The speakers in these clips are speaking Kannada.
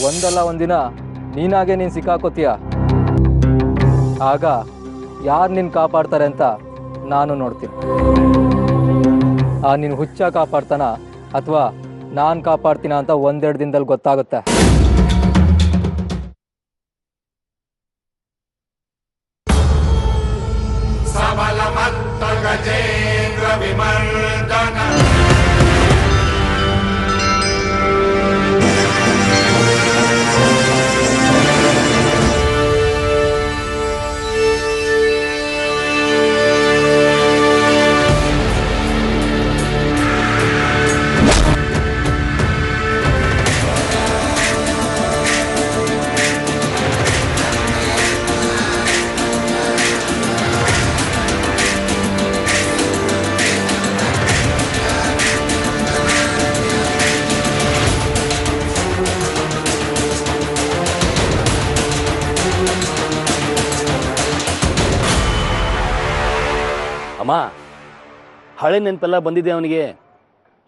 ಒಂದಲ್ಲ ಒಂದಿನ ನೀನಾಗೆ ನೀನು ಸಿಕ್ಕಾಕೋತೀಯ. ಆಗ ಯಾರು ನಿನ್ನ ಕಾಪಾಡ್ತಾರೆ ಅಂತ ನಾನು ನೋಡ್ತೀನಿ. ನಿನ್ನ ಹುಚ್ಚ ಕಾಪಾಡ್ತಾನ ಅಥವಾ ನಾನು ಕಾಪಾಡ್ತೀನ ಅಂತ ಒಂದೆರಡು ದಿನದಲ್ಲಿ ಗೊತ್ತಾಗುತ್ತೆ. ಗಜೇಂದ್ರ ವಿಮರ್ದನ ಅಮ್ಮ, ಹಳೆ ನೆನಪೆಲ್ಲ ಬಂದಿದೆ ಅವನಿಗೆ.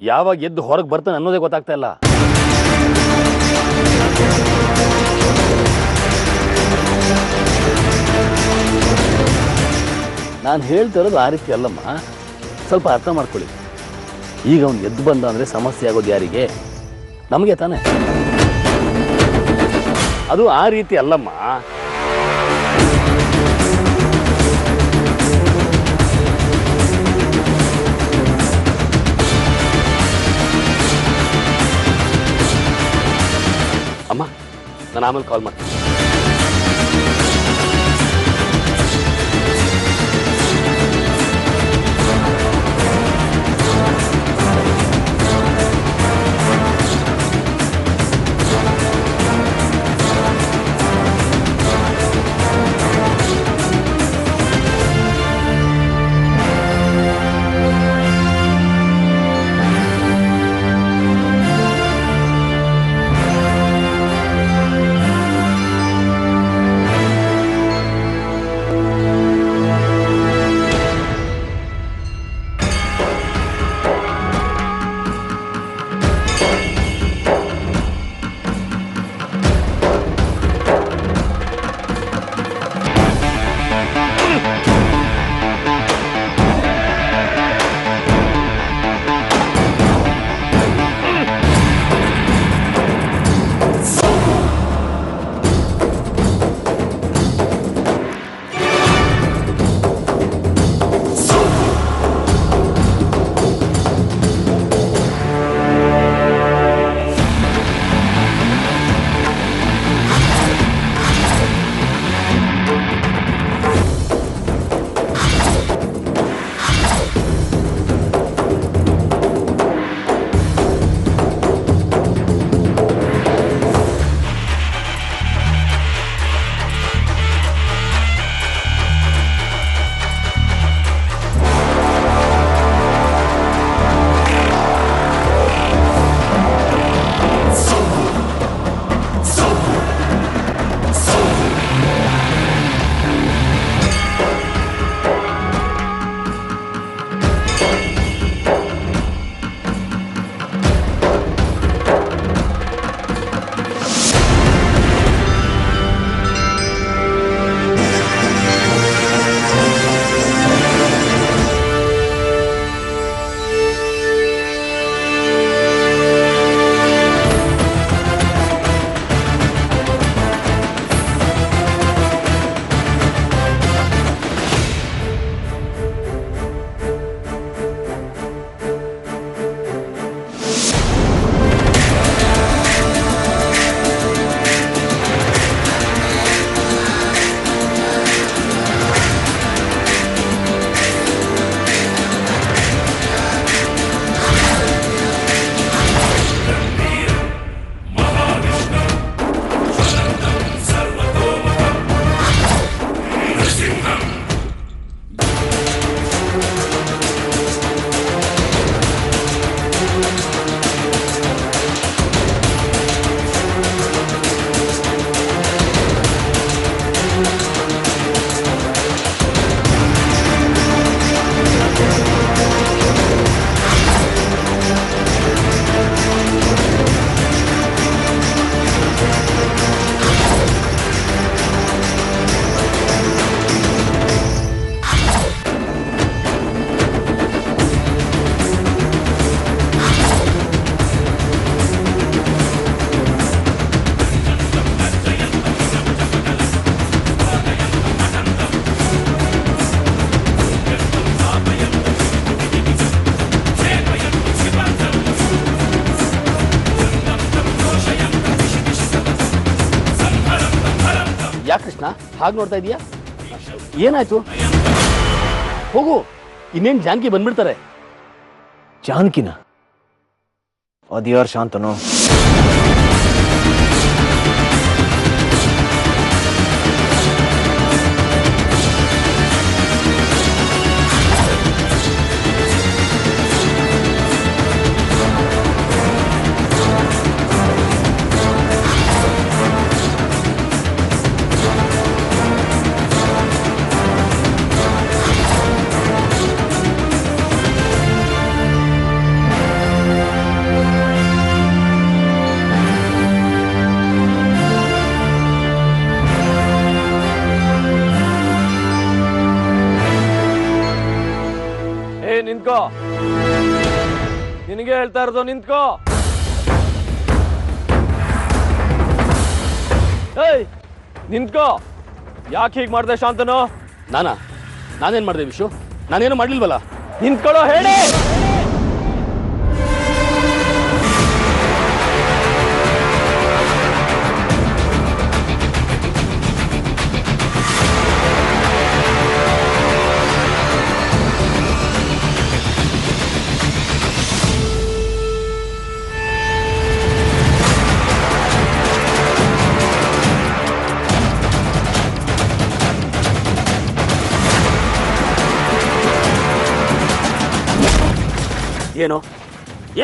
ಯಾವಾಗ ಎದ್ದು ಹೊರಗೆ ಬರ್ತಾನೆ ಅನ್ನೋದೇ ಗೊತ್ತಾಗ್ತಾ ಇಲ್ಲ. ನಾನು ಹೇಳ್ತಾ ಇರೋದು ಆ ರೀತಿ ಅಲ್ಲಮ್ಮ, ಸ್ವಲ್ಪ ಅರ್ಥ ಮಾಡ್ಕೊಳ್ಳಿ. ಈಗ ಅವನು ಎದ್ದು ಬಂದ ಅಂದರೆ ಸಮಸ್ಯೆ ಆಗೋದು ಯಾರಿಗೆ? ನಮಗೆ ತಾನೆ. ಅದು ಆ ರೀತಿ ಅಲ್ಲಮ್ಮ. ಅಮ್ಮ, ನಾನು ಆಮೇಲೆ ಕಾಲ್ ಮಾಡ್ತೀನಿ. ಹಾಗೆ ನೋಡ್ತಾ ಇದೀಯಾ? ಏನಾಯ್ತು? ಹೋಗು, ಇನ್ನೇನು ಜಾನಕಿ ಬಂದ್ಬಿಡ್ತಾರೆ. ಜಾನಕಿನ? ಅದ್ಯಾರು ಶಾಂತನು? ನಿಂತ್ಕೋ, ನಿನಗೆ ಹೇಳ್ತಾ ಇರೋದು, ನಿಂತ್ಕೋ. ಏಯ್ ನಿಂತ್ಕೋ. ಯಾಕೆ ಹೀಗೆ ಮಾಡ್ದೆ ಶಾಂತನು? ನಾನೇನ್ ಮಾಡಿದೆ ವಿಶು? ನಾನೇನು ಮಾಡ್ಲಿಲ್ವಲ್ಲ. ನಿಂತ್ಕೊಳ್ಳೋ, ಹೇಳಿ.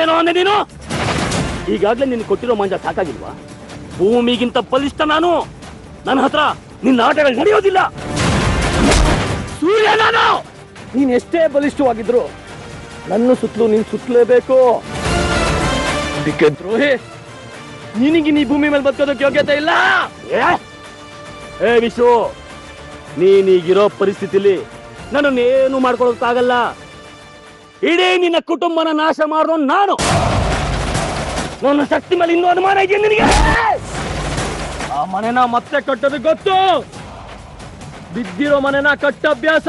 ಏನೋ ಅಂದೆ ನೀನು? ಈಗಾಗ್ಲೇ ನಿನ್ ಕೊಟ್ಟಿರೋ ಮಂಜ ಸಾಕಾಗಿಲ್ವಾ? ಭೂಮಿಗಿಂತ ಬಲಿಷ್ಠ ನಾನು. ನನ್ನ ಹತ್ರ ನಿನ್ನ ಆಟಗಳು ನಡೆಯೋದಿಲ್ಲ. ಸೂರ್ಯ ನಾನು. ನೀನ್ ಎಷ್ಟೇ ಬಲಿಷ್ಠವಾಗಿದ್ರು ನನ್ನ ಸುತ್ತಲೂ ನೀನ್ ಸುತ್ತಲೇಬೇಕು. ದ್ರೋಹಿ, ನಿನಗೆ ನೀ ಭೂಮಿ ಮೇಲೆ ಬದುಕೋದಕ್ಕೆ ಯೋಗ್ಯತೆ ಇಲ್ಲ. ಏ ವಿಶು, ನೀನೀಗಿರೋ ಪರಿಸ್ಥಿತಿಲಿ ನನ್ನನ್ನೇನು ಮಾಡ್ಕೊಳಕ್ಕಾಗಲ್ಲ. ಇಡೀ ನಿನ್ನ ಕುಟುಂಬನ ನಾಶ ಮಾಡಿದೋ ನಾನು. ನನ್ನ ಶಕ್ತಿ ಮೇಲೆ ಇನ್ನೂ ಅನುಮಾನ ಇದೆಯಾ ನಿನಗೆ? ಆ ಮನೆನ ಮತ್ತೆ ಕಟ್ಟೋದು ಗೊತ್ತು. ಬಿದ್ದಿರೋ ಮನೆನ ಕಟ್ಟ ಅಭ್ಯಾಸ,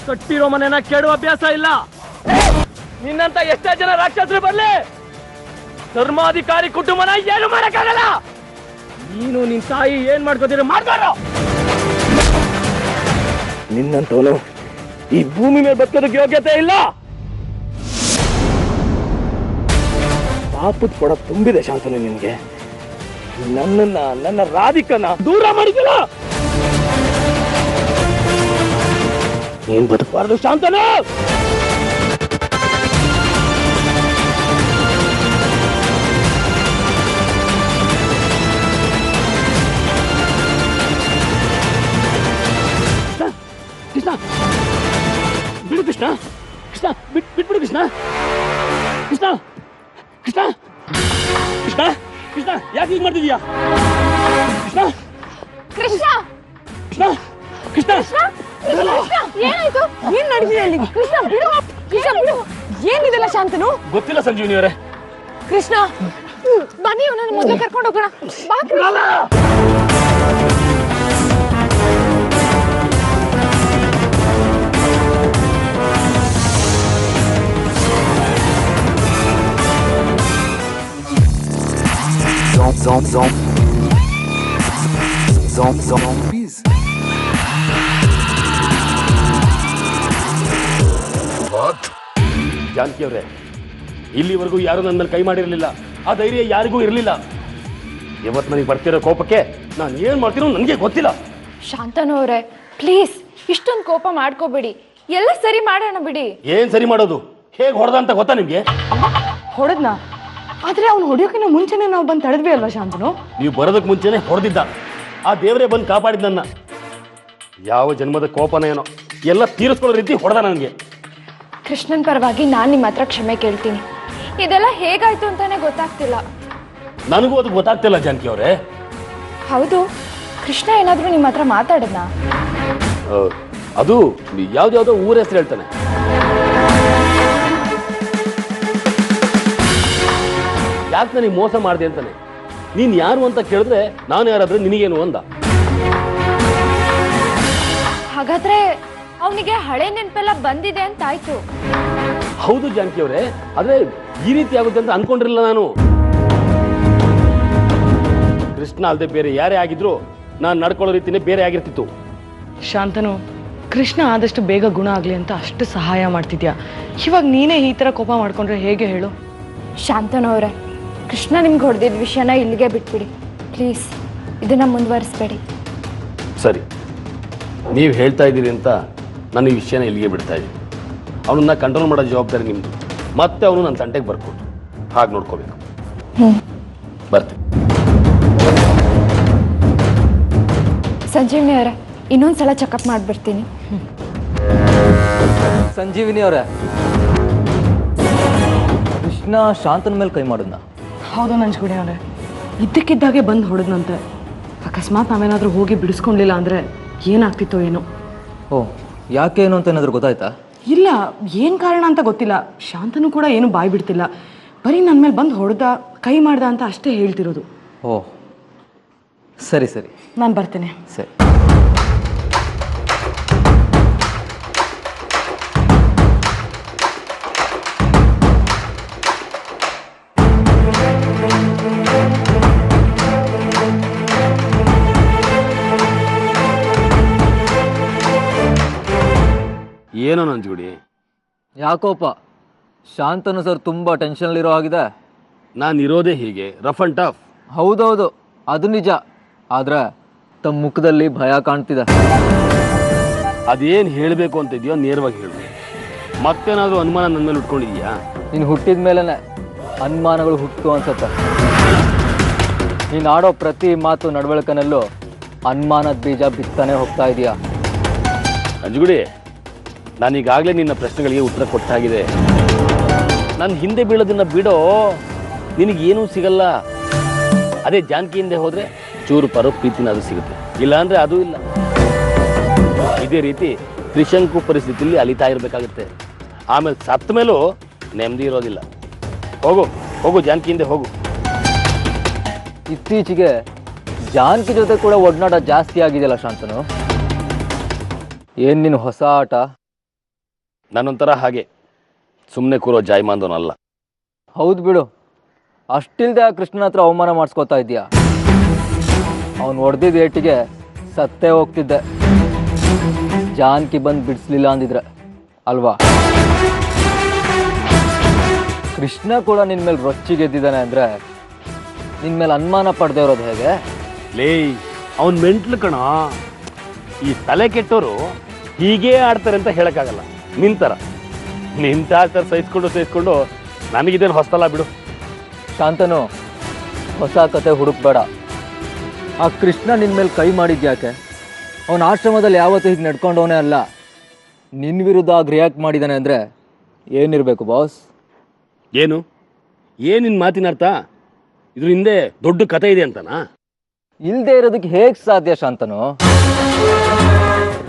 ಕಟ್ಟಿರೋ ಮನೆನ ಕೆಡುವ ಅಭ್ಯಾಸ ಇಲ್ಲ. ನಿನ್ನಂತ ಎಷ್ಟೇ ಜನ ರಾಕ್ಷಸರು ಬರ್ಲಿ, ಧರ್ಮಾಧಿಕಾರಿ ಕುಟುಂಬನ ಏನು ಮಾಡಕ್ಕಾಗಲ್ಲ. ನೀನು ನಿನ್ ತಾಯಿ ಏನ್ ಮಾಡ್ಕೋತೀರ ಮಾಡ್ತಾರೋ. ನಿನ್ನಂತವನು ಈ ಭೂಮಿ ಮೇಲೆ ಬದುಕೋದಕ್ಕೆ ಯೋಗ್ಯತೆ ಇಲ್ಲ. ಪಾಪದ ಕೊಡ ತುಂಬಿದೆ ಶಾಂತನು ನಿನ್ಗೆ. ನನ್ನ ರಾಧಿಕನ ದೂರ ಮಾಡಿದಿಲ್ಲ. ನೀನ್ ಬದುಕಬಾರದು ಶಾಂತನು. ಕೃಷ್ಣ ಬಿಡು, ಕೃಷ್ಣ ಕೃಷ್ಣ ಬಿಟ್ಬಿಡು, ಕೃಷ್ಣ ಕೃಷ್ಣ ಕೃಷ್ಣ ಕೃಷ್ಣ ಕೃಷ್ಣ ಯಾಕೆ ಹೀಗೆ ಮಾಡ್ತಿದೀಯಾ? ಕೃಷ್ಣ ಕೃಷ್ಣ ಕೃಷ್ಣ ಕೃಷ್ಣ ಏನಾಯ್ತು? ಏನ್ ನಡೆದಿದೆ ಅಲ್ಲಿ? ಕೃಷ್ಣ ಬಿಡು, ಕೃಷ್ಣ ಬಿಡು. ಏನಿದೆಲ್ಲ ಶಾಂತನು? ಗೊತ್ತಿಲ್ಲ ಸಂಜೀವಿನಿ ಅವರೇ. ಕೃಷ್ಣ ಬನ್ನಿ, ನನ್ನ ಮೊದಲು ಕರ್ಕೊಂಡು ಹೋಗೋಣ. ಬಾ ಕೃಷ್ಣ. Zombies. ಜಾನಕಿ ಅವರೇ, ಇಲ್ಲಿವರೆಗೂ ಯಾರು ನನ್ನ ಮೇಲೆ ಕೈ ಮಾಡಿರಲಿಲ್ಲ. ಆ ಧೈರ್ಯ ಯಾರಿಗೂ ಇರಲಿಲ್ಲ. ಇವತ್ತು ನನಗೆ ಬರ್ತಿರೋ ಕೋಪಕ್ಕೆ ನಾನು ಏನ್ ಮಾಡ್ತೀನೋ ನನಗೆ ಗೊತ್ತಿಲ್ಲ. ಶಾಂತನು ಅವರೇ, ಪ್ಲೀಸ್ ಇಷ್ಟೊಂದು ಕೋಪ ಮಾಡ್ಕೋಬೇಡಿ. ಎಲ್ಲ ಸರಿ ಮಾಡೋಣ ಬಿಡಿ. ಏನ್ ಸರಿ ಮಾಡೋದು? ಹೇಗೆ ಹೊಡೆದ ಅಂತ ಗೊತ್ತಾ ನಿಮ್ಗೆ? ಹೊಡೆದ್ನಾ? ಆದ್ರೆ ಅವ್ನು ಹೊಡೆಯೋಕಿನ್ನ ಮುಂಚೆನೆ ನಾವು ಬಂದು ತಡೆದ್ವಿ ಅಲ್ವಾ ಶಾಂತನು? ನೀವು ಬರೋದಕ್ಕೆ ಮುಂಚೆನೆ ಹೊಡೆದಿದ್ದ. ಆ ದೇವರೇ ಬಂದು ಕಾಪಾಡಿದ್ ನನ್ನ. ಯಾವ ಜನ್ಮದ ಕೋಪನ ಏನೋ ಎಲ್ಲ ತೀರಿಸ್ಕೊಳ್ಳೋ ರೀತಿ ಹೊಡೆದ ನನಗೆ. ಕೃಷ್ಣನ್ ಪರವಾಗಿ ನಾನು ನಿಮ್ಮ ಹತ್ರ ಕ್ಷಮೆ ಕೇಳ್ತೀನಿ. ಇದೆಲ್ಲ ಹೇಗಾಯ್ತು ಅಂತಾನೆ ಗೊತ್ತಾಗ್ತಿಲ್ಲ. ನನಗೂ ಅದು ಗೊತ್ತಾಗ್ತಿಲ್ಲ ಜಾನಕಿ ಅವರೇ. ಹೌದು, ಕೃಷ್ಣ ಏನಾದ್ರೂ ನಿಮ್ಮ ಹತ್ರ ಮಾತಾಡದ್ನಾ? ಅದು ಯಾವ್ದ್ಯಾವ್ದೋ ಊರ ಹೆಸರು ಹೇಳ್ತಾನೆ. ಯಾಕೆ ನನಗೆ ಮೋಸ ಮಾಡಿದೆ ಅಂತಾನೆ. ನೀನ್ ಯಾರು ಅಂತ ಕೇಳಿದ್ರೆ ನಾನು ಯಾರಾದ್ರೆ ನಿನಗೇನು ಅಂದ. ಹಾಗಾದ್ರೆ ಅವನಿಗೆ ಹಳೆ ನೆನಪೆಲ್ಲ ಬಂದಿದೆ ಅಂತ ಆಯ್ತು. ಹೌದು ಜಾನಕಿ ಅವರೇ, ಆದ್ರೆ ಈ ರೀತಿ ಆಗುತ್ತೆ ಅಂತ ಅನ್ಕೊಂಡಿರಲಿಲ್ಲ ನಾನು. ಕೃಷ್ಣ ಅಲ್ಲದೆ ಬೇರೆ ಯಾರೇ ಆಗಿದ್ರು ನಾನು ನಡ್ಕೊಳ್ಳೋ ರೀತಿನೇ ಬೇರೆ ಆಗಿರ್ತಿತ್ತು. ಶಾಂತನು, ಕೃಷ್ಣ ಆದಷ್ಟು ಬೇಗ ಗುಣ ಆಗಲಿ ಅಂತ ಅಷ್ಟು ಸಹಾಯ ಮಾಡ್ತಿದ್ಯಾ. ಇವಾಗ ನೀನೇ ಈ ಥರ ಕೋಪ ಮಾಡ್ಕೊಂಡ್ರೆ ಹೇಗೆ ಹೇಳು? ಶಾಂತನವ್ರೆ, ಕೃಷ್ಣ ನಿಮ್ಗೆ ಹೊಡೆದಿದ್ದ ವಿಷಯನ ಇಲ್ಲಿಗೆ ಬಿಟ್ಬಿಡಿ ಪ್ಲೀಸ್. ಇದನ್ನ ಮುಂದುವರಿಸ್ಬೇಡಿ. ಸರಿ, ನೀವು ಹೇಳ್ತಾ ಇದ್ದೀರಿ ಅಂತ ನಾನು ಈ ವಿಷಯನ ಇಲ್ಲಿಗೆ ಬಿಡ್ತಾ ಇದ್ದೀನಿ. ಅವನನ್ನ ಕಂಟ್ರೋಲ್ ಮಾಡೋ ಜವಾಬ್ದಾರಿ ನಿಮ್ಮದು. ಮತ್ತೆ ಅವನು ನನ್ನ ತಂಟೆಗೆ ಬರ್ಕೊಟ್ಟು ಹಾಗೆ ನೋಡ್ಕೋಬೇಕು. ಬರ್ತೀನಿ. ಸಂಜೀವಿನಿ ಅವರೇ, ಇನ್ನೊಂದ್ಸಲ ಚೆಕಪ್ ಮಾಡಿಬಿಡ್ತೀನಿ. ಸಂಜೀವಿನಿ ಅವರೇ, ಕೃಷ್ಣ ಶಾಂತನ ಮೇಲೆ ಕೈ ಮಾಡೋದ್ನ? ಹೌದು ನಂಜುಗುಡಿ ಅವರೇ, ಇದ್ದಕ್ಕಿದ್ದಾಗೆ ಬಂದು ಹೊಡೆದ್ನಂತೆ. ಅಕಸ್ಮಾತ್ ನಾವೇನಾದರೂ ಹೋಗಿ ಬಿಡಿಸ್ಕೊಂಡಿಲ್ಲ ಅಂದರೆ ಏನಾಗ್ತಿತ್ತೋ ಏನೋ. ಓ, ಯಾಕೆ ಏನು ಅಂತ ಏನಾದರೂ ಗೊತ್ತಾಯ್ತಾ? ಇಲ್ಲ, ಏನು ಕಾರಣ ಅಂತ ಗೊತ್ತಿಲ್ಲ. ಶಾಂತನು ಕೂಡ ಏನು ಬಾಯ್ ಬಿಡ್ತಿಲ್ಲ. ಬರೀ ನನ್ನ ಮೇಲೆ ಬಂದು ಹೊಡೆದ, ಕೈ ಮಾಡ್ದ ಅಂತ ಅಷ್ಟೇ ಹೇಳ್ತಿರೋದು. ಓ ಸರಿ ಸರಿ, ನಾನು ಬರ್ತೇನೆ. ಸರಿ. ಏನೋ ನಂಜುಗುಡಿ? ಯಾಕೋಪ ಶಾಂತನು ಸರ್ ತುಂಬ ಟೆನ್ಷನಲ್ಲಿರೋ ಆಗಿದೆ. ನಾನು ಇರೋದೇ ಹೀಗೆ, ರಫ್ ಅಂಡ್ ಟಫ್. ಹೌದೌದು, ಅದು ನಿಜ. ಆದರೆ ತಮ್ಮ ಮುಖದಲ್ಲಿ ಭಯ ಕಾಣ್ತಿದೆ. ಅದೇನು ಹೇಳಬೇಕು ಅಂತ ಇದೆಯೋ ನೇರವಾಗಿ ಹೇಳು. ಮತ್ತೇನಾದರೂ ಅನುಮಾನ ನನ್ನ ಮೇಲೆ ಉಟ್ಕೊಂಡಿದ್ಯಾ? ನೀನು ಹುಟ್ಟಿದ ಮೇಲೇ ಅನುಮಾನಗಳು ಹುಟ್ಟು ಅನ್ಸತ್ತೆ. ನೀನು ಆಡೋ ಪ್ರತಿ ಮಾತು ನಡವಳಿಕೆನಲ್ಲೂ ಅನುಮಾನದ ಬೀಜ ಬಿತ್ತಾನೆ ಹೋಗ್ತಾ ಇದೆಯಾ? ನಂಜುಗುಡಿ, ನಾನೀಗಾಗಲೇ ನಿನ್ನ ಪ್ರಶ್ನೆಗಳಿಗೆ ಉತ್ತರ ಕೊಟ್ಟಾಗಿದೆ. ನನ್ನ ಹಿಂದೆ ಬೀಳೋದನ್ನ ಬಿಡೋ, ನಿನಗೇನೂ ಸಿಗಲ್ಲ. ಅದೇ ಜಾನಕಿ ಹಿಂದೆ ಹೋದರೆ ಚೂರು ಪರೋ ಪ್ರೀತಿನ ಅದು ಸಿಗುತ್ತೆ, ಇಲ್ಲಾಂದರೆ ಅದೂ ಇಲ್ಲ. ಇದೇ ರೀತಿ ತ್ರಿಶಂಕು ಪರಿಸ್ಥಿತಿಯಲ್ಲಿ ಅಲಿತಾ ಇರಬೇಕಾಗುತ್ತೆ. ಆಮೇಲೆ ಸತ್ತ ಮೇಲೂ ನೆಮ್ಮದಿ ಇರೋದಿಲ್ಲ. ಹೋಗು ಹೋಗು, ಜಾನಕಿ ಹಿಂದೆ ಹೋಗು. ಇತ್ತೀಚೆಗೆ ಜಾನಕಿ ಜೊತೆ ಕೂಡ ಒಡನಾಟ ಜಾಸ್ತಿ ಆಗಿದೆಯಲ್ಲ ಶಾಂತನು? ಏನು ನಿನ್ನ ಹೊಸ ಆಟ? ನಾನೊಂಥರ ಹಾಗೆ ಸುಮ್ಮನೆ ಕೂರೋ ಜಾಯ್ಮಾಂದವನಲ್ಲ. ಹೌದು ಬಿಡು, ಅಷ್ಟಿಲ್ದೆ ಆ ಕೃಷ್ಣನ ಹತ್ರ ಅವಮಾನ ಮಾಡಿಸ್ಕೋತಾ ಇದೆಯಾ? ಅವನು ಹೊಡೆದಿದ್ದ ಏಟಿಗೆ ಸತ್ತೇ ಹೋಗ್ತಿದ್ದೆ, ಜಾನಕಿ ಬಂದು ಬಿಡಿಸ್ಲಿಲ್ಲ ಅಂದಿದ್ರೆ ಅಲ್ವಾ? ಕೃಷ್ಣ ಕೂಡ ನಿನ್ನ ಮೇಲೆ ರೊಚ್ಚಿಗೆದ್ದಿದ್ದಾನೆ ಅಂದರೆ ನಿನ್ನ ಮೇಲೆ ಅನುಮಾನ ಪಡೆದೇ ಇರೋದು ಹೇಗೆ? ಲೇ, ಅವನ್ ಮೆಂಟ್ಲು ಕಣ. ಈ ತಲೆ ಕೆಟ್ಟೋರು ಹೀಗೇ ಆಡ್ತಾರೆ ಅಂತ ಹೇಳಕ್ಕಾಗಲ್ಲ. ನಿಂತ ಆಡ್ತಾರೆ ಸಹಿಸ್ಕೊಂಡು ನನಗಿದೇನು ಹೊಸ್ತಲ್ಲ ಬಿಡು. ಶಾಂತನು, ಹೊಸ ಕತೆ ಹುಡುಕ್ಬೇಡ. ಆ ಕೃಷ್ಣ ನಿನ್ನ ಮೇಲೆ ಕೈ ಮಾಡಿದ್ಯಾಕೆ? ಅವನ ಆಶ್ರಮದಲ್ಲಿ ಯಾವತ್ತೂ ಹೀಗೆ ನಡ್ಕೊಂಡವನೇ ಅಲ್ಲ. ನಿನ್ನ ವಿರುದ್ಧ ಆಗ ರಿಯಾಕ್ಟ್ ಮಾಡಿದ್ದಾನೆ ಅಂದರೆ ಏನಿರಬೇಕು ಬಾಸ್? ಏನು ನಿನ್ನ ಮಾತಿನ ಅರ್ಥ? ಇದ್ರ ಹಿಂದೆ ದೊಡ್ಡ ಕತೆ ಇದೆ ಅಂತನಾ? ಇಲ್ಲದೆ ಇರೋದಕ್ಕೆ ಹೇಗೆ ಸಾಧ್ಯ ಶಾಂತನು?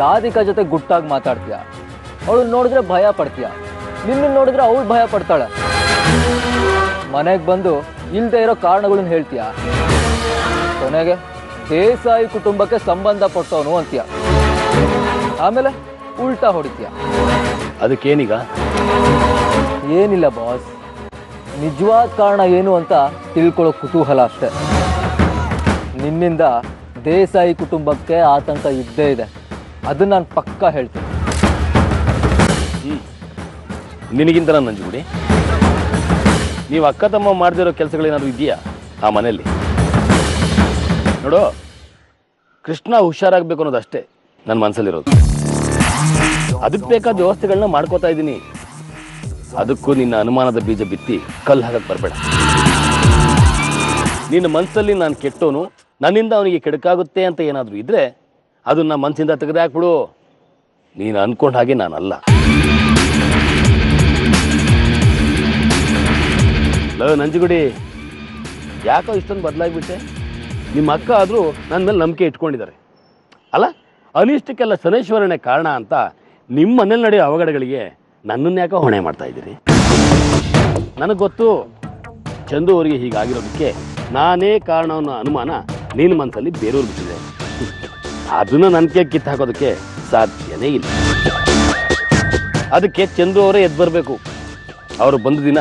ರಾಧಿಕಾ ಜೊತೆ ಗುಟ್ಟಾಗಿ ಮಾತಾಡ್ತೀಯ, ಅವಳು ನೋಡಿದ್ರೆ ಭಯ ಪಡ್ತೀಯ, ನಿನ್ನ ನೋಡಿದ್ರೆ ಅವಳು ಭಯ ಪಡ್ತಾಳೆ. ಮನೆಗೆ ಬಂದು ಇಲ್ಲದೆ ಇರೋ ಕಾರಣಗಳನ್ನ ಹೇಳ್ತೀಯ, ಕೊನೆಗೆ ದೇಸಾಯಿ ಕುಟುಂಬಕ್ಕೆ ಸಂಬಂಧ ಪಟ್ಟವನು ಅಂತೀಯ, ಆಮೇಲೆ ಉಲ್ಟಾ ಹೊಡಿತೀಯ. ಅದಕ್ಕೇನೀಗ? ಏನಿಲ್ಲ ಬಾಸ್, ನಿಜವಾದ ಕಾರಣ ಏನು ಅಂತ ತಿಳ್ಕೊಳ್ಳೋ ಕುತೂಹಲ ಅಷ್ಟೆ. ನಿನ್ನಿಂದ ದೇಸಾಯಿ ಕುಟುಂಬಕ್ಕೆ ಆತಂಕ ಇದ್ದೇ ಇದೆ, ಅದನ್ನ ನಾನು ಪಕ್ಕಾ ಹೇಳ್ತೀನಿ. ನಿನಗಿಂತ ನಾನು ನಂಜುಗುಡಿ, ನೀವು ಅಕ್ಕ ತಮ್ಮ ಮಾಡದಿರೋ ಕೆಲಸಗಳೇನಾದ್ರು ಇದೆಯಾ ಆ ಮನೆಯಲ್ಲಿ? ನೋಡು, ಕೃಷ್ಣ ಹುಷಾರಾಗಬೇಕು ಅನ್ನೋದಷ್ಟೇ ನನ್ನ ಮನಸ್ಸಲ್ಲಿರೋದು. ಅದಕ್ಕೆ ಬೇಕಾದ ವ್ಯವಸ್ಥೆಗಳನ್ನ ಮಾಡ್ಕೋತಾ ಇದ್ದೀನಿ. ಅದಕ್ಕೂ ನಿನ್ನ ಅನುಮಾನದ ಬೀಜ ಬಿತ್ತಿ ಕಲ್ಲು ಹಾಕಕ್ಕೆ ಬರಬೇಡ. ನಿನ್ನ ಮನಸ್ಸಲ್ಲಿ ನಾನು ಕೆಟ್ಟೋನು, ನನ್ನಿಂದ ಅವನಿಗೆ ಕೆಡಕಾಗುತ್ತೆ ಅಂತ ಏನಾದರೂ ಇದ್ರೆ ಅದನ್ನ ಮನಸ್ಸಿಂದ ತೆಗೆದು ಹಾಕ್ಬಿಡು. ನೀನು ಅನ್ಕೊಂಡ ಹಾಗೆ ನಾನಲ್ಲ. ನಂಜುಗುಡಿ, ಯಾಕೋ ಇಷ್ಟೊಂದು ಬದಲಾಗಿಬಿಟ್ಟೆ? ನಿಮ್ಮ ಅಕ್ಕ ಆದರೂ ನನ್ನ ಮೇಲೆ ನಂಬಿಕೆ ಇಟ್ಕೊಂಡಿದ್ದಾರೆ ಅಲ್ಲ? ಅನಿಷ್ಟಕ್ಕೆಲ್ಲ ಶನೇಶ್ವರನೇ ಕಾರಣ ಅಂತ ನಿಮ್ಮ ಮನೇಲಿ ನಡೆಯೋ ಅವಘಡಗಳಿಗೆ ನನ್ನನ್ನು ಯಾಕೋ ಹೊಣೆ ಮಾಡ್ತಾ ಇದ್ದೀರಿ? ನನಗೆ ಗೊತ್ತು, ಚಂದು ಅವರಿಗೆ ಹೀಗಾಗಿರೋದಕ್ಕೆ ನಾನೇ ಕಾರಣ ಅನ್ನೋ ಅನುಮಾನ ನಿನ್ನ ಮನಸ್ಸಲ್ಲಿ ಬೇರೆಯವ್ರು ಬಿಟ್ಟಿದೆ. ಅದನ್ನು ನನ್ನ ಕೈ ಕಿತ್ತು ಹಾಕೋದಕ್ಕೆ ಸಾಧ್ಯನೇ ಇಲ್ಲ. ಅದಕ್ಕೆ ಚಂದು ಅವರೇ ಎದ್ದು ಬರಬೇಕು. ಅವರು ಬಂದ ದಿನ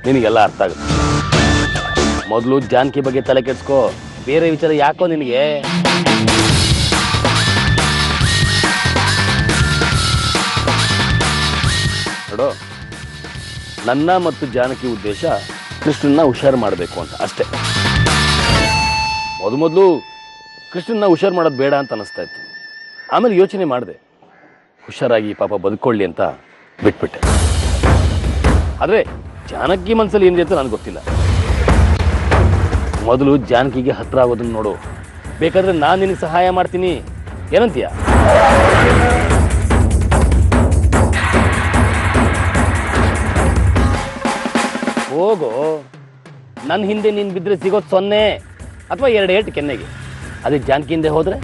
ನಿನಗೆಲ್ಲ ಅರ್ಥ ಆಗುತ್ತೆ. ಮೊದಲು ಜಾನಕಿ ಬಗ್ಗೆ ತಲೆ ಕೆಡಿಸ್ಕೋ. ಬೇರೆ ವಿಚಾರ ಯಾಕೋ ನಿನಗೆ? ನೋಡು, ನನ್ನ ಮತ್ತು ಜಾನಕಿ ಉದ್ದೇಶ ಕೃಷ್ಣನ್ನ ಹುಷಾರು ಮಾಡಬೇಕು ಅಂತ ಅಷ್ಟೇ. ಮೊದಲು ಕೃಷ್ಣನ್ನ ಹುಷಾರು ಮಾಡೋದು ಬೇಡ ಅಂತ ಅನಿಸ್ತಾ ಇತ್ತು. ಆಮೇಲೆ ಯೋಚನೆ ಮಾಡಿದೆ, ಹುಷಾರಾಗಿ ಪಾಪ ಬದುಕೊಳ್ಳಿ ಅಂತ ಬಿಟ್ಬಿಟ್ಟೆ. ಆದರೆ ಜಾನಕಿ ಮನಸ್ಸಲ್ಲಿ ಏನಿದೆ ಅಂತ ನನಗೆ ಗೊತ್ತಿಲ್ಲ. ಮೊದಲು ಜಾನಕಿಗೆ ಹತ್ರ ಆಗೋದನ್ನು ನೋಡು, ಬೇಕಾದ್ರೆ ನಾನು ನಿನಗೆ ಸಹಾಯ ಮಾಡ್ತೀನಿ, ಏನಂತೀಯ? ಹೋಗೋ, ನನ್ನ ಹಿಂದೆ ನೀನು ಬಿದ್ದರೆ ಸಿಗೋದು 0 ಅಥವಾ 2 ಏಟು ಕೆನ್ನೆಗೆ. ಅದೇ ಜಾನಕಿ ಹಿಂದೆ ಹೋದ್ರೆ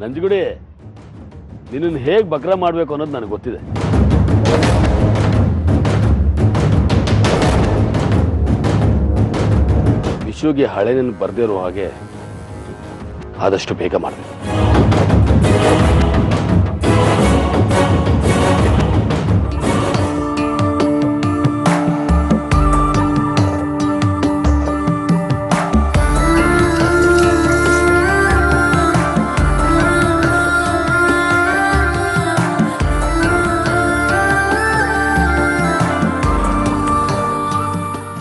ನಂಜುಗುಡಿ, ನಿನ್ನನ್ನು ಹೇಗೆ ಬಕ್ರ ಮಾಡಬೇಕು ಅನ್ನೋದು ನನಗೆ ಗೊತ್ತಿದೆ. ವಿಶ್ವಗೆ ಹಳೆ ನೆನಪು ಬರ್ದೇ ಇರೋ ಹಾಗೆ ಆದಷ್ಟು ಬೇಗ ಮಾಡಬೇಕು.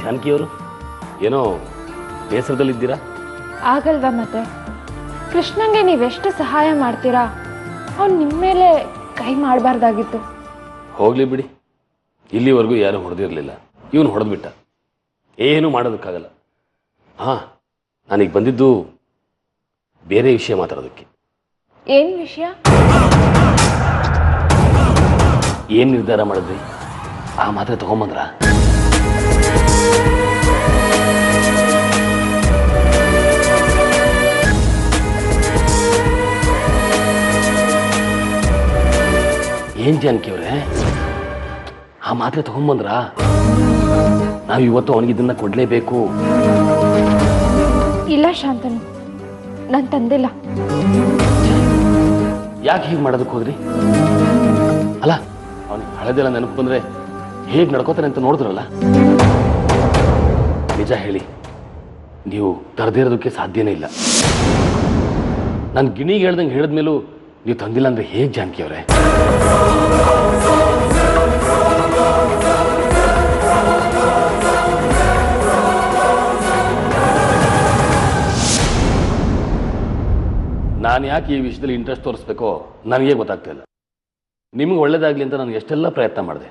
ಜಾನಕಿಯವರು ಏನೋ ಬೇಸರದಲ್ಲಿದ್ದೀರಾ? ಆಗಲ್ವಾ ಮತ್ತೆ? ಕೃಷ್ಣಂಗೆ ನೀವೆಷ್ಟು ಸಹಾಯ ಮಾಡ್ತೀರಾ, ಅವ್ನು ನಿಮ್ಮ ಮೇಲೆ ಕೈ ಮಾಡಬಾರ್ದಾಗಿತ್ತು. ಹೋಗ್ಲಿ ಬಿಡಿ, ಇಲ್ಲಿವರೆಗೂ ಯಾರೂ ಹೊಡೆದಿರಲಿಲ್ಲ, ಇವನು ಹೊಡೆದ್ಬಿಟ್ಟ, ಏನೂ ಮಾಡೋದಕ್ಕಾಗಲ್ಲ. ಹಾಂ, ನಾನೀಗ ಬಂದಿದ್ದು ಬೇರೆ ವಿಷಯ ಮಾತಾಡೋದಕ್ಕೆ. ಏನು ವಿಷಯ? ಏನು ನಿರ್ಧಾರ ಮಾಡಿದ್ರಿ? ಆ ಮಾತ್ರೆ ತಗೊಂಬಂದ್ರ? ಏನ್ ಜಾನಕಿ ಅವರೇ, ಆ ಮಾತ್ರೆ ತಗೊಂಬಂದ್ರ? ನಾವು ಇವತ್ತು ಅವನಿಗಿದ್ದನ್ನ ಕೊಡ್ಲೇಬೇಕು. ಇಲ್ಲ ಶಾಂತನು, ನಾನು ತಂದಿಲ್ಲ. ಯಾಕೆ ಹೀಗೆ ಮಾಡೋದಕ್ಕೆ ಹೋದ್ರಿ? ಅಲ್ಲ, ಅವನಿಗೆ ಹಳೆದೆಲ್ಲ ನೆನಪು ಬಂದ್ರೆ ಹೇಗೆ ನಡ್ಕೋತಾನೆ ಅಂತ ನೋಡಿದ್ರಲ್ಲ. ನಿಜ ಹೇಳಿ, ನೀವು ತರದೇ ಇರೋದಕ್ಕೆ ಸಾಧ್ಯನೇ ಇಲ್ಲ. ನಾನು ಗಿಣಿಗೆ ಹೇಳ್ದಂಗೆ ಹೇಳಿದ್ಮೇಲೂ ನೀವು ತಂದಿಲ್ಲ ಅಂದ್ರೆ ಹೇಗೆ ಜಾನಕಿ ಅವರೇ? ನಾನು ಯಾಕೆ ಈ ವಿಷಯದಲ್ಲಿ ಇಂಟ್ರೆಸ್ಟ್ ತೋರಿಸ್ಬೇಕೋ ನನಗೆ ಗೊತ್ತಾಗ್ತಾ ಇಲ್ಲ. ನಿಮ್ಗೆ ಒಳ್ಳೇದಾಗ್ಲಿ ಅಂತ ನಾನು ಎಷ್ಟೆಲ್ಲ ಪ್ರಯತ್ನ ಮಾಡಿದೆ.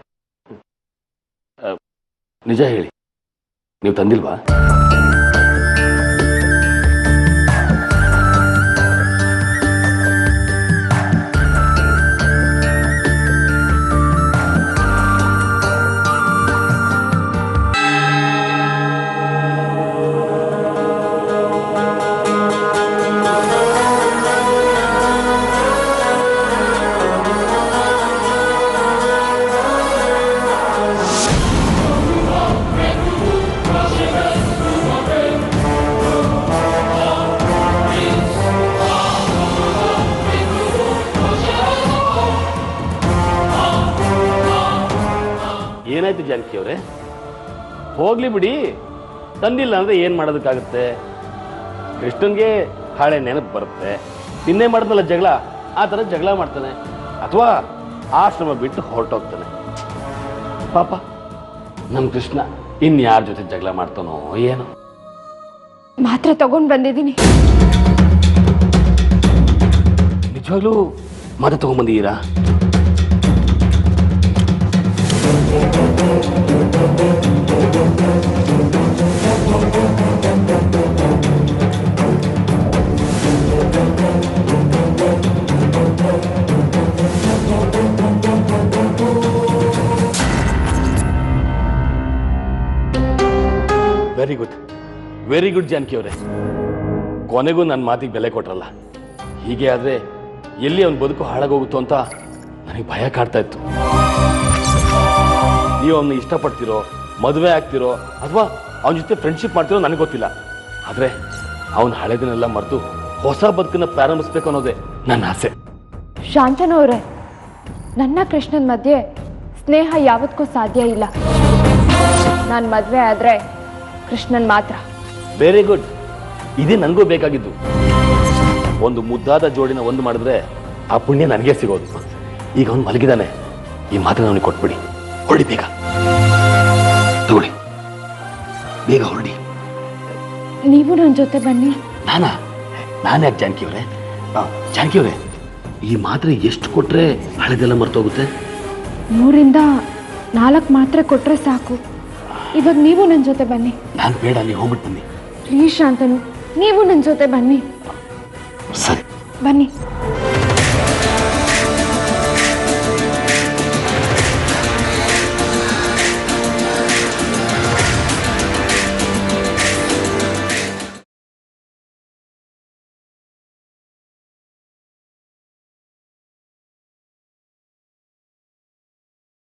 ನಿಜ ಹೇಳಿ, ನೀವು ತಂದಿಲ್ವಾ? ಏನಾಯ್ತು ಜಾನಕಿ ಅವರೇ? ಹೋಗ್ಲಿ ಬಿಡಿ, ತಂದಿಲ್ಲ ಅಂದ್ರೆ ಏನ್ ಮಾಡೋದಕ್ಕಾಗುತ್ತೆ? ಕೃಷ್ಣನ್ಗೆ ಹಳೆ ನೆನಪು ಬರುತ್ತೆ, ನಿನ್ನೆ ಮಾಡಿದ್ನಲ್ಲ ಜಗಳ, ಆ ಥರ ಜಗಳ ಮಾಡ್ತಾನೆ, ಅಥವಾ ಆಶ್ರಮ ಬಿಟ್ಟು ಹೊರಟೋಗ್ತಾನೆ. ಪಾಪ ನಮ್ಮ ಕೃಷ್ಣ ಇನ್ಯಾರ ಜೊತೆ ಜಗಳ ಮಾಡ್ತಾನೋ ಏನೋ. ಮಾತ್ರೆ ತಗೊಂಡು ಬಂದಿದ್ದೀನಿ. ನಿಜವಾಗ್ಲೂ ಮಾತ್ರ ತಗೊಂಡ್ಬಂದಿದ್ದೀರಾ? Very good, very good Janaki ಅವರೇ. ಕೊನೆಗೂ ನನ್ನ ಮಾತಿಗೆ ಬೆಲೆ ಕೊಟ್ರಲ್ಲ. ಹೀಗೆ ಆದರೆ ಎಲ್ಲಿ ಅವನ ಬದುಕು ಹಾಳಾಗೋಗುತ್ತೋ ಅಂತ ನನಗೆ ಭಯ ಕಾಡ್ತಾ ಇತ್ತು. ನೀವು ಅವನ್ನ ಇಷ್ಟಪಡ್ತಿರೋ, ಮದುವೆ ಆಗ್ತಿರೋ, ಅಥವಾ ಅವನ ಜೊತೆ ಫ್ರೆಂಡ್ಶಿಪ್ ಮಾಡ್ತಿರೋ ನನಗೆ ಗೊತ್ತಿಲ್ಲ. ಆದರೆ ಅವನ ಹಳೆದನ್ನೆಲ್ಲ ಮರೆತು ಹೊಸ ಬದುಕನ್ನು ಪ್ರಾರಂಭಿಸ್ಬೇಕು ಅನ್ನೋದೇ ನನ್ನ ಆಸೆ. ಶಾಂತನು ಅವರೇ, ನನ್ನ ಕೃಷ್ಣನ ಮಧ್ಯೆ ಸ್ನೇಹ ಯಾವತ್ತಕ್ಕೂ ಸಾಧ್ಯ ಇಲ್ಲ. ನಾನು ಮದುವೆ ಆದರೆ ಕೃಷ್ಣನ್ ಮಾತ್ರ. Very good. ಇದೇ ನನಗೂ ಬೇಕಾಗಿದ್ದು. ಒಂದು ಮುದ್ದಾದ ಜೋಡಿನ ಒಂದು ಮಾಡಿದ್ರೆ ಆ ಪುಣ್ಯ ನನಗೆ ಸಿಗೋದು. ಈಗ ಅವನು ಮಲಗಿದಾನೆ, ಈ ಮಾತನ್ನ ಅವನಿಗೆ ಕೊಟ್ಬಿಡಿ. ಹೊರಡಿ ಬೇಗ, ತಗೊಳ್ಳಿ, ಬೇಗ ಹೊರಡಿ. ನೀವು ನನ್ನ ಜೊತೆ ಬನ್ನಿ. ನಾನು ಯಾಕೆ ಜಾನಕಿ ಅವರೇ? ಜಾನಕಿ ಅವರೇ, ಈ ಮಾತ್ರೆ ಎಷ್ಟು ಕೊಟ್ರೆ ಹಳೆದೆಲ್ಲ ಮರ್ತೋಗುತ್ತೆ? 3-4 ಮಾತ್ರೆ ಕೊಟ್ರೆ ಸಾಕು. ಇವಾಗ ನೀವು ನನ್ನ ಜೊತೆ ಬನ್ನಿ. ನಾನು ಬೇಡ, ನೀವು ಹೋಗ್ಬಿಟ್ಟು ಬನ್ನಿ. ಪ್ಲೀಸ್ ಶಾಂತನು, ನೀವು ನನ್ನ ಜೊತೆ ಬನ್ನಿ. ಸರಿ ಬನ್ನಿ.